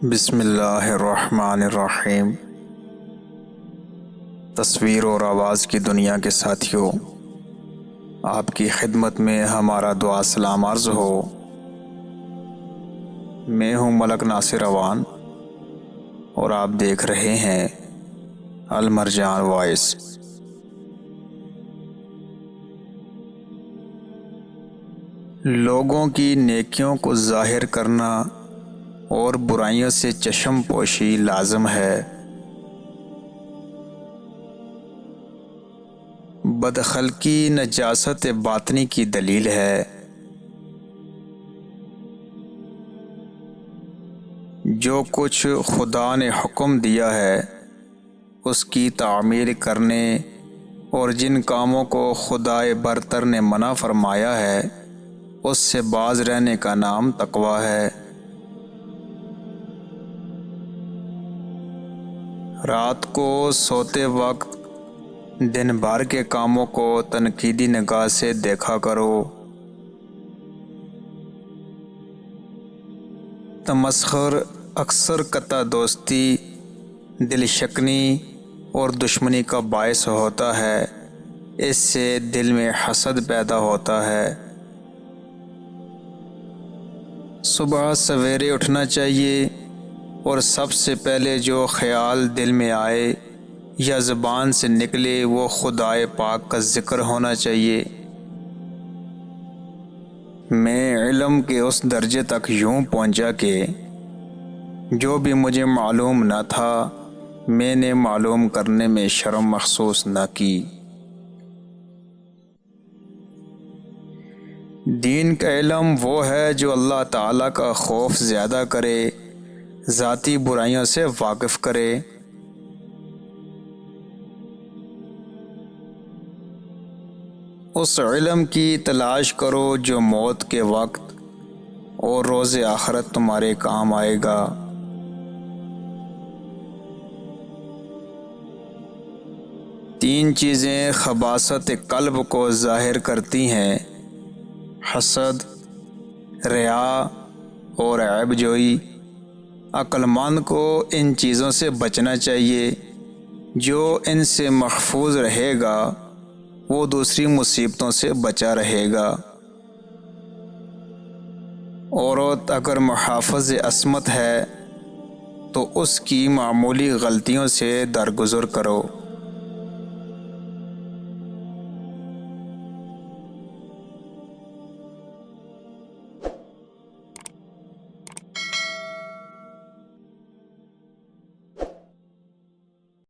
بسم اللہ الرحمن الرحیم۔ تصویر اور آواز کی دنیا کے ساتھیوں، آپ کی خدمت میں ہمارا دعا سلام عرض ہو۔ میں ہوں ملک ناصر اوان اور آپ دیکھ رہے ہیں المرجان وائس۔ لوگوں کی نیکیوں کو ظاہر کرنا اور برائیوں سے چشم پوشی لازم ہے۔ بدخلقی نجاست باطنی کی دلیل ہے۔ جو کچھ خدا نے حکم دیا ہے اس کی تعمیل کرنے اور جن کاموں کو خدائے برتر نے منع فرمایا ہے اس سے باز رہنے کا نام تقویٰ ہے۔ رات کو سوتے وقت دن بھر کے کاموں کو تنقیدی نگاہ سے دیکھا کرو۔ تمسخر اکثر قطع دوستی، دل شکنی اور دشمنی کا باعث ہوتا ہے۔ اس سے دل میں حسد پیدا ہوتا ہے۔ صبح سویرے اٹھنا چاہیے اور سب سے پہلے جو خیال دل میں آئے یا زبان سے نکلے وہ خدائے پاک کا ذکر ہونا چاہیے۔ میں علم کے اس درجے تک یوں پہنچا کہ جو بھی مجھے معلوم نہ تھا میں نے معلوم کرنے میں شرم محسوس نہ کی۔ دین کا علم وہ ہے جو اللہ تعالیٰ کا خوف زیادہ کرے، ذاتی برائیوں سے واقف کرے۔ اس علم کی تلاش کرو جو موت کے وقت اور روز آخرت تمہارے کام آئے گا۔ تین چیزیں خباثت قلب کو ظاہر کرتی ہیں: حسد، ریا اور عیب جوئی۔ عقل مند کو ان چیزوں سے بچنا چاہیے۔ جو ان سے محفوظ رہے گا وہ دوسری مصیبتوں سے بچا رہے گا۔ عورت اگر محافظ عصمت ہے تو اس کی معمولی غلطیوں سے درگزر کرو۔